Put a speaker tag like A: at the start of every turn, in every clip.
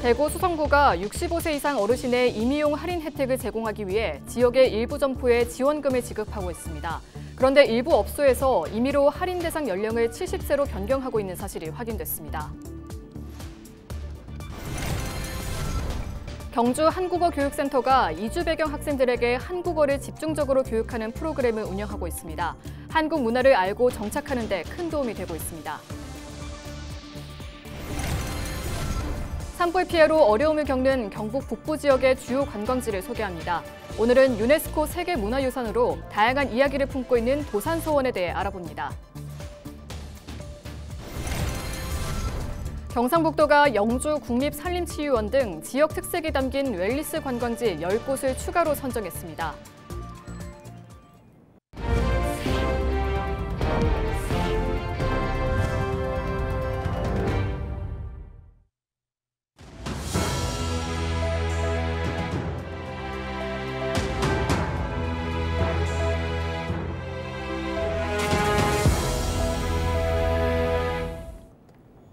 A: 대구 수성구가 65세 이상 어르신의 임의용 할인 혜택을 제공하기 위해 지역의 일부 점포에 지원금을 지급하고 있습니다. 그런데 일부 업소에서 임의로 할인 대상 연령을 70세로 변경하고 있는 사실이 확인됐습니다. 경주 한국어교육센터가 이주 배경 학생들에게 한국어를 집중적으로 교육하는 프로그램을 운영하고 있습니다. 한국 문화를 알고 정착하는 데 큰 도움이 되고 있습니다. 산불 피해로 어려움을 겪는 경북 북부 지역의 주요 관광지를 소개합니다. 오늘은 유네스코 세계문화유산으로 다양한 이야기를 품고 있는 도산서원에 대해 알아봅니다. 경상북도가 영주 국립산림치유원 등 지역 특색이 담긴 웰니스 관광지 10곳을 추가로 선정했습니다.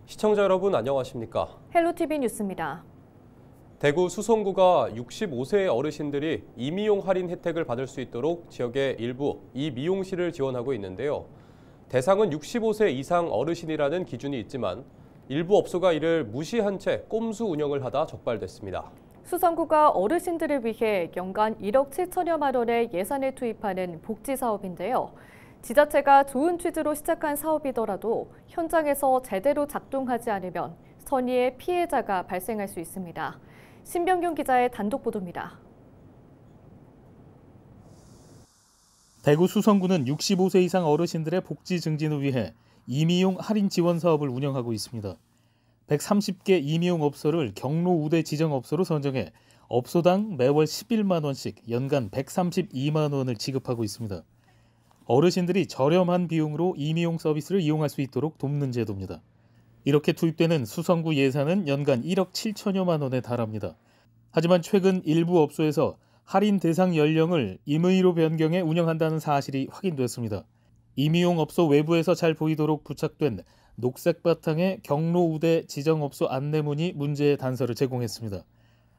B: 시청자 여러분 안녕하십니까?
A: 헬로티비 뉴스입니다.
B: 대구 수성구가 65세 어르신들이 임의용 할인 혜택을 받을 수 있도록 지역의 일부 이미용실을 지원하고 있는데요. 대상은 65세 이상 어르신이라는 기준이 있지만 일부 업소가 이를 무시한 채 꼼수 운영을 하다 적발됐습니다.
C: 수성구가 어르신들을 위해 연간 1억 7천여만 원의 예산을 투입하는 복지 사업인데요. 지자체가 좋은 취지로 시작한 사업이더라도 현장에서 제대로 작동하지 않으면 선의의 피해자가 발생할 수 있습니다. 신병균 기자의 단독 보도입니다.
D: 대구 수성구는 65세 이상 어르신들의 복지 증진을 위해 임의용 할인 지원 사업을 운영하고 있습니다. 130개 임의용 업소를 경로 우대 지정 업소로 선정해 업소당 매월 11만 원씩 연간 132만 원을 지급하고 있습니다. 어르신들이 저렴한 비용으로 임의용 서비스를 이용할 수 있도록 돕는 제도입니다. 이렇게 투입되는 수성구 예산은 연간 1억 7천여만 원에 달합니다. 하지만 최근 일부 업소에서 할인 대상 연령을 임의로 변경해 운영한다는 사실이 확인됐습니다. 임의용 업소 외부에서 잘 보이도록 부착된 녹색 바탕의 경로 우대 지정 업소 안내문이 문제의 단서를 제공했습니다.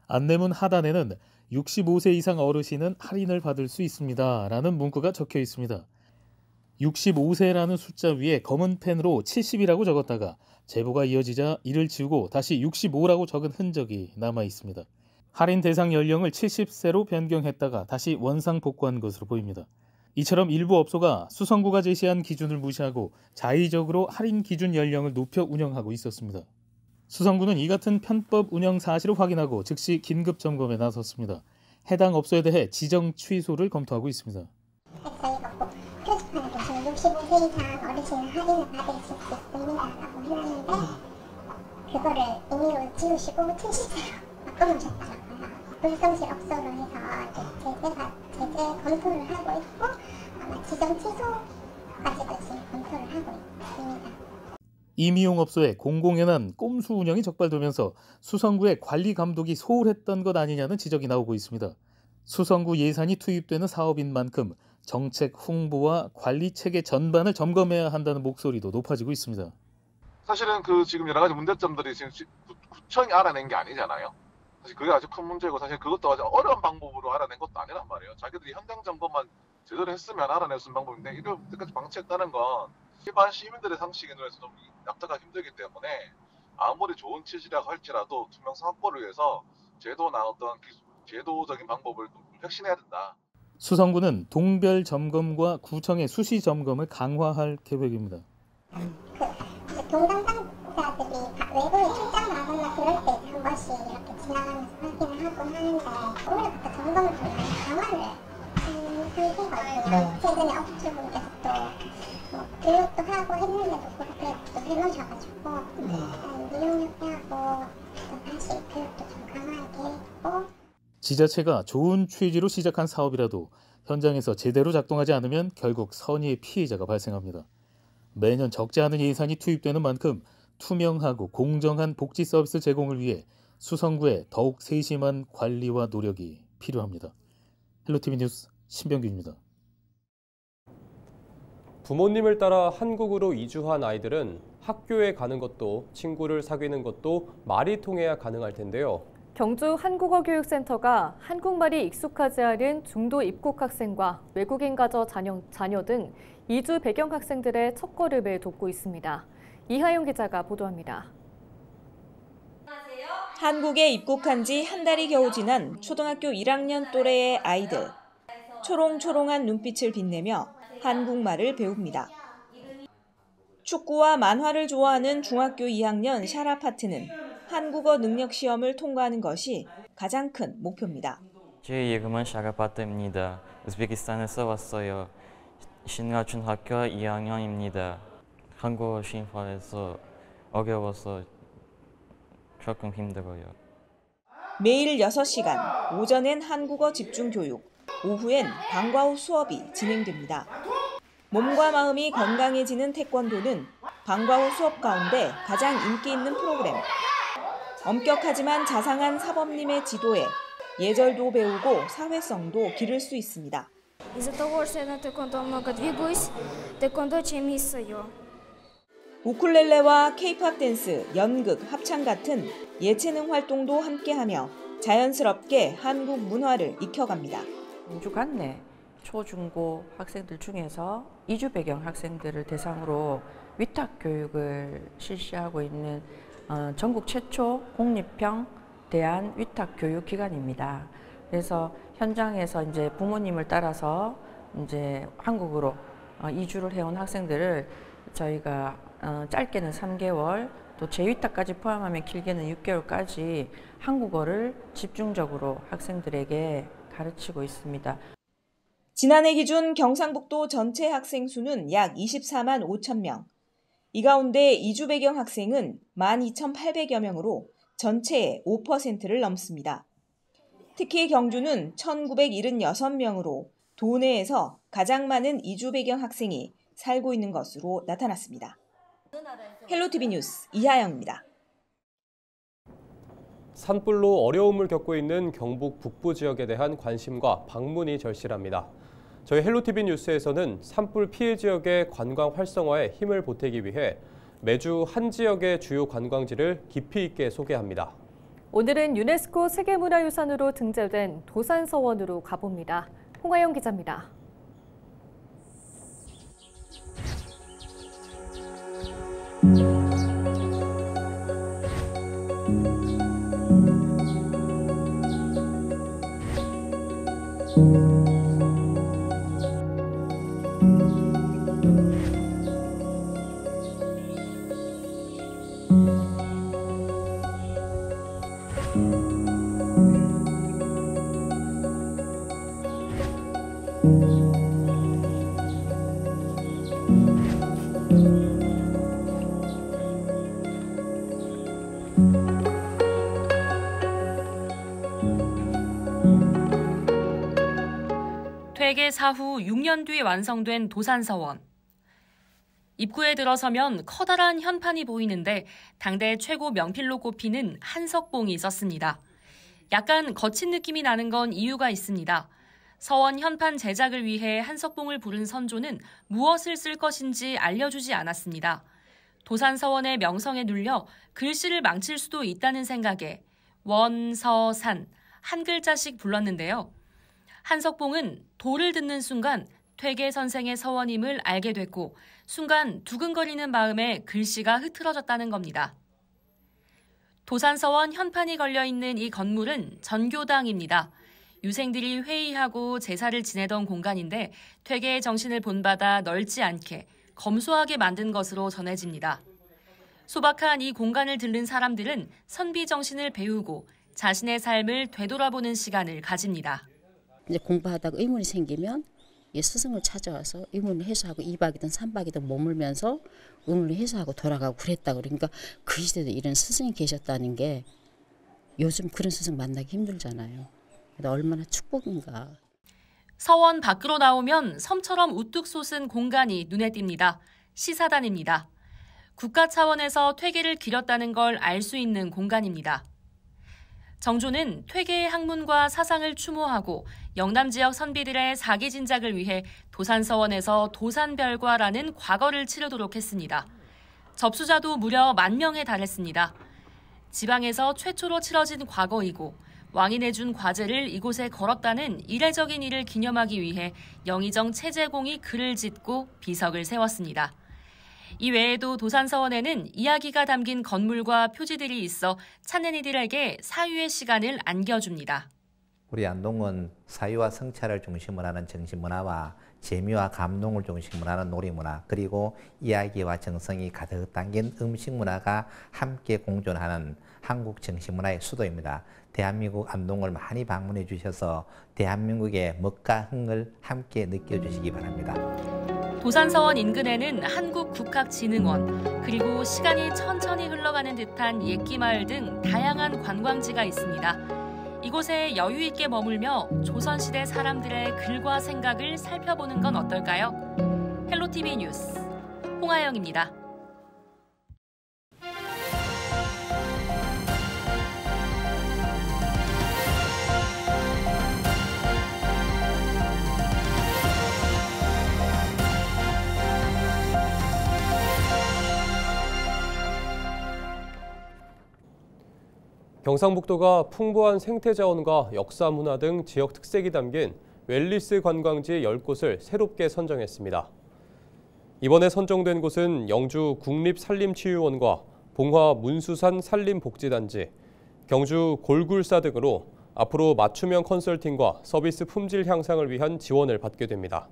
D: 안내문 하단에는 65세 이상 어르신은 할인을 받을 수 있습니다. 라는 문구가 적혀 있습니다. 65세라는 숫자 위에 검은 펜으로 70이라고 적었다가 제보가 이어지자 이를 지우고 다시 65라고 적은 흔적이 남아 있습니다. 할인 대상 연령을 70세로 변경했다가 다시 원상 복구한 것으로 보입니다. 이처럼 일부 업소가 수성구가 제시한 기준을 무시하고 자의적으로 할인 기준 연령을 높여 운영하고 있었습니다. 수성구는 이 같은 편법 운영 사실을 확인하고 즉시 긴급 점검에 나섰습니다. 해당 업소에 대해 지정 취소를 검토하고 있습니다.
E: 저희가 65세 이상 어르신은 할인을 받을 수 있습니다라고 해놨는데 그거를 임의로 지우시고 70세로 바꿔놓으셨더라고요. 불성실 업소로 해서 제재 검토를 하고 있고 아마 지정 취소까지도 지금 검토를 하고 있습니다.
D: 임의용 업소의 공공연한 꼼수 운영이 적발되면서 수성구의 관리 감독이 소홀했던 것 아니냐는 지적이 나오고 있습니다. 수성구 예산이 투입되는 사업인 만큼 정책 홍보와 관리 체계 전반을 점검해야 한다는 목소리도 높아지고 있습니다.
F: 사실은 지금 여러 가지 문제점들이 지금 구청이 알아낸 게 아니잖아요. 사실 그게 아주 큰 문제고 사실 그것도 아주 어려운 방법으로 알아낸 것도 아니란 말이에요. 자기들이 현장 점검만 제대로 했으면 알아낼 수 있는 방법인데 이렇게까지 방치했다는 건 일반 시민들의 상식에 눈에서 좀 납득하기 힘들기 때문에 아무리 좋은 취지라고 할지라도 투명성 확보를 위해서 제도나 어떤 제도적인 방법을 좀 혁신해야 된다.
D: 수성구는 동별 점검과 구청의 수시 점검을 강화할 계획입니다.
E: 동담당자들이 외부에 출장 나거나 그럴 때 한 번씩 이렇게 지나가면서 확인을 하고 하는데 올해부터 점검을 좀 강화를 한 상태가 최근에 업주분께서 또 교육도 하고 했는데도 그렇게 또 해놓으셔가지고 미용협회하고 다시 교육도 좀 강화할 계획이고
D: 지자체가 좋은 취지로 시작한 사업이라도 현장에서 제대로 작동하지 않으면 결국 선의의 피해자가 발생합니다. 매년 적지 않은 예산이 투입되는 만큼 투명하고 공정한 복지 서비스 제공을 위해 수성구에 더욱 세심한 관리와 노력이 필요합니다. 헬로티비 뉴스 신병균입니다.
B: 부모님을 따라 한국으로 이주한 아이들은 학교에 가는 것도 친구를 사귀는 것도 말이 통해야 가능할 텐데요.
C: 경주 한국어교육센터가 한국말이 익숙하지 않은 중도 입국 학생과 외국인 가족 자녀 등 이주 배경 학생들의 첫걸음을 돕고 있습니다. 이하영 기자가 보도합니다.
G: 한국에 입국한 지 한 달이 겨우 지난 초등학교 1학년 또래의 아이들. 초롱초롱한 눈빛을 빛내며 한국말을 배웁니다. 축구와 만화를 좋아하는 중학교 2학년 샤라파트는 한국어 능력 시험을 통과하는 것이 가장 큰 목표입니다.
H: 제 이름은 샤라파트입니다. 우즈베키스탄에서 왔어요. 신가중학교 2학년입니다. 한국어 시험에서 어려워서 조금 힘들어요. 매일 6시간, 오전엔 한국어 집중 교육, 오후엔 방과 후 수업이 진행됩니다. 몸과 마음이 건강해지는 태권도는 방과 후 수업 가운데 가장 인기 있는 프로그램. 엄격하지만 자상한 사범님의 지도에 예절도 배우고 사회성도 기를 수 있습니다. 우쿨렐레와 케이팝 댄스, 연극, 합창 같은 예체능 활동도 함께하며 자연스럽게 한국 문화를 익혀갑니다.
I: 주간 내 초중고 학생들 중에서 이주 배경 학생들을 대상으로 위탁 교육을 실시하고 있는 전국 최초 공립형 대한 위탁 교육 기관입니다. 그래서 현장에서 이제 부모님을 따라서 이제 한국으로 이주를 해온 학생들을 저희가 짧게는 3개월, 또 재위탁까지 포함하면 길게는 6개월까지 한국어를 집중적으로 학생들에게 가르치고 있습니다.
G: 지난해 기준 경상북도 전체 학생 수는 약 24만 5천 명. 이 가운데 이주 배경 학생은 12,800여 명으로 전체의 5%를 넘습니다. 특히 경주는 1,976명으로 도내에서 가장 많은 이주 배경 학생이 살고 있는 것으로 나타났습니다. 헬로티비 뉴스 이하영입니다.
B: 산불로 어려움을 겪고 있는 경북 북부 지역에 대한 관심과 방문이 절실합니다. 저희 헬로티비 뉴스에서는 산불 피해 지역의 관광 활성화에 힘을 보태기 위해 매주 한 지역의 주요 관광지를 깊이 있게 소개합니다.
C: 오늘은 유네스코 세계문화유산으로 등재된 도산서원으로 가봅니다. 홍하영 기자입니다.
J: 퇴계 사후 6년 뒤 완성된 도산서원. 입구에 들어서면 커다란 현판이 보이는데 당대 최고 명필로 꼽히는 한석봉이 있었습니다. 약간 거친 느낌이 나는 건 이유가 있습니다. 서원 현판 제작을 위해 한석봉을 부른 선조는 무엇을 쓸 것인지 알려주지 않았습니다. 도산서원의 명성에 눌려 글씨를 망칠 수도 있다는 생각에 원서산 한 글자씩 불렀는데요. 한석봉은 도를 듣는 순간 퇴계 선생의 서원임을 알게 됐고 순간 두근거리는 마음에 글씨가 흐트러졌다는 겁니다. 도산서원 현판이 걸려있는 이 건물은 전교당입니다. 유생들이 회의하고 제사를 지내던 공간인데 퇴계의 정신을 본받아 넓지 않게 검소하게 만든 것으로 전해집니다. 소박한 이 공간을 들른 사람들은 선비 정신을 배우고 자신의 삶을 되돌아보는 시간을 가집니다.
K: 이제 공부하다가 의문이 생기면 스승을 찾아와서 의문을 해소하고 2박이든 3박이든 머물면서 의문을 해소하고 돌아가고 그랬다고. 그러니까 그 시대도 이런 스승이 계셨다는 게 요즘 그런 스승 만나기 힘들잖아요. 얼마나 축복인가.
J: 서원 밖으로 나오면 섬처럼 우뚝 솟은 공간이 눈에 띕니다. 시사단입니다. 국가 차원에서 퇴계를 기렸다는 걸 알 수 있는 공간입니다. 정조는 퇴계의 학문과 사상을 추모하고 영남 지역 선비들의 사기 진작을 위해 도산서원에서 도산별과라는 과거를 치르도록 했습니다. 접수자도 무려 10,000명에 달했습니다. 지방에서 최초로 치러진 과거이고 왕이 내준 과제를 이곳에 걸었다는 이례적인 일을 기념하기 위해 영의정 최재공이 글을 짓고 비석을 세웠습니다. 이 외에도 도산서원에는 이야기가 담긴 건물과 표지들이 있어 찾는 이들에게 사유의 시간을 안겨줍니다.
L: 우리 안동은 사유와 성찰을 중심으로 하는 정신문화와 재미와 감동을 중심으로 하는 놀이문화, 그리고 이야기와 정성이 가득 담긴 음식문화가 함께 공존하는 한국 정신문화의 수도입니다. 대한민국 안동을 많이 방문해 주셔서 대한민국의 먹과 흥을 함께 느껴주시기 바랍니다.
J: 도산서원 인근에는 한국국학진흥원, 그리고 시간이 천천히 흘러가는 듯한 옛기마을 등 다양한 관광지가 있습니다. 이곳에 여유 있게 머물며 조선시대 사람들의 글과 생각을 살펴보는 건 어떨까요? 헬로티비 뉴스 홍하영입니다.
B: 경상북도가 풍부한 생태자원과 역사 문화 등 지역 특색이 담긴 웰리스 관광지 10곳을 새롭게 선정했습니다. 이번에 선정된 곳은 영주 국립산림치유원과 봉화 문수산 산림복지단지, 경주 골굴사 등으로 앞으로 맞춤형 컨설팅과 서비스 품질 향상을 위한 지원을 받게 됩니다.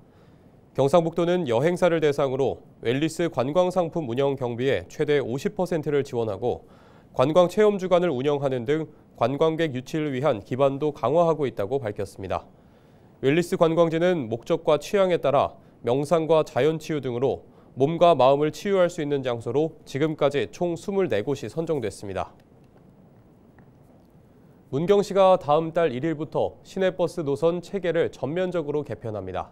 B: 경상북도는 여행사를 대상으로 웰리스 관광상품 운영 경비의 최대 50%를 지원하고 관광 체험 주간을 운영하는 등 관광객 유치를 위한 기반도 강화하고 있다고 밝혔습니다. 웰리스 관광지는 목적과 취향에 따라 명상과 자연치유 등으로 몸과 마음을 치유할 수 있는 장소로 지금까지 총 24곳이 선정됐습니다. 문경시가 다음 달 1일부터 시내버스 노선 체계를 전면적으로 개편합니다.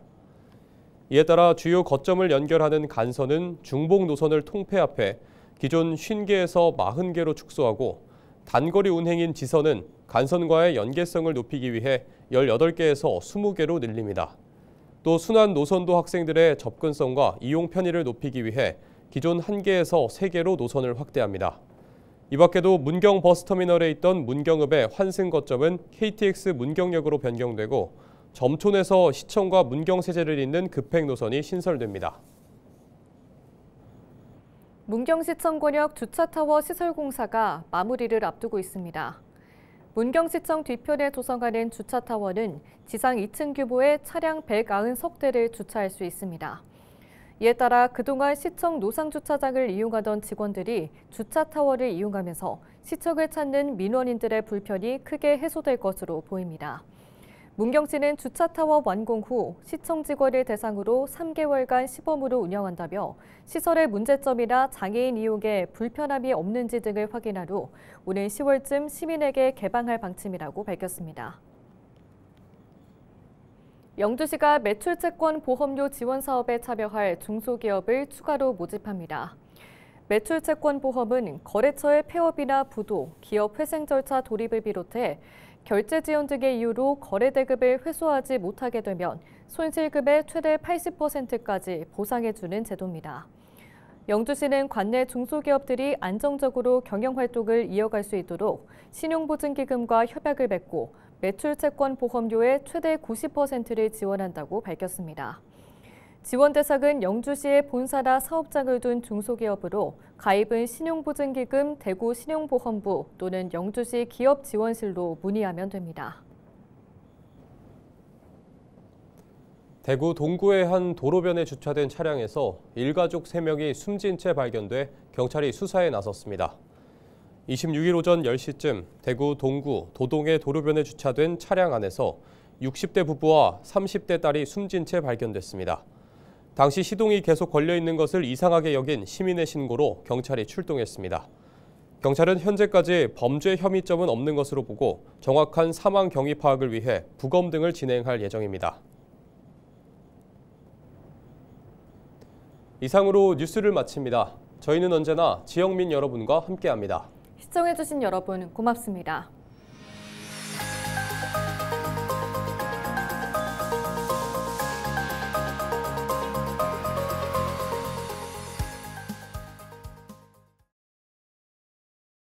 B: 이에 따라 주요 거점을 연결하는 간선은 중복 노선을 통폐합해 기존 50개에서 40개로 축소하고 단거리 운행인 지선은 간선과의 연계성을 높이기 위해 18개에서 20개로 늘립니다. 또 순환 노선도 학생들의 접근성과 이용 편의를 높이기 위해 기존 1개에서 3개로 노선을 확대합니다. 이 밖에도 문경 버스터미널에 있던 문경읍의 환승 거점은 KTX 문경역으로 변경되고 점촌에서 시청과 문경세제를 잇는 급행 노선이 신설됩니다.
C: 문경시청 권역 주차타워 시설 공사가 마무리를 앞두고 있습니다. 문경시청 뒤편에 조성하는 주차타워는 지상 2층 규모의 차량 190석대를 주차할 수 있습니다. 이에 따라 그동안 시청 노상주차장을 이용하던 직원들이 주차타워를 이용하면서 시청을 찾는 민원인들의 불편이 크게 해소될 것으로 보입니다. 문경시는 주차타워 완공 후 시청 직원을 대상으로 3개월간 시범으로 운영한다며 시설의 문제점이나 장애인 이용에 불편함이 없는지 등을 확인한 후 오는 10월쯤 시민에게 개방할 방침이라고 밝혔습니다. 영주시가 매출채권 보험료 지원 사업에 참여할 중소기업을 추가로 모집합니다. 매출채권 보험은 거래처의 폐업이나 부도, 기업 회생 절차 도입을 비롯해 결제 지연 등의 이유로 거래 대금을 회수하지 못하게 되면 손실금의 최대 80%까지 보상해주는 제도입니다. 영주시는 관내 중소기업들이 안정적으로 경영활동을 이어갈 수 있도록 신용보증기금과 협약을 맺고 매출채권 보험료의 최대 90%를 지원한다고 밝혔습니다. 지원 대상은 영주시의 본사나 사업장을 둔 중소기업으로 가입은 신용보증기금 대구 신용보험부 또는 영주시 기업지원실로 문의하면 됩니다.
B: 대구 동구의 한 도로변에 주차된 차량에서 일가족 3명이 숨진 채 발견돼 경찰이 수사에 나섰습니다. 26일 오전 10시쯤 대구 동구 도동의 도로변에 주차된 차량 안에서 60대 부부와 30대 딸이 숨진 채 발견됐습니다. 당시 시동이 계속 걸려 있는 것을 이상하게 여긴 시민의 신고로 경찰이 출동했습니다. 경찰은 현재까지 범죄 혐의점은 없는 것으로 보고 정확한 사망 경위 파악을 위해 부검 등을 진행할 예정입니다. 이상으로 뉴스를 마칩니다. 저희는 언제나 지역민 여러분과 함께합니다.
C: 시청해주신 여러분 고맙습니다.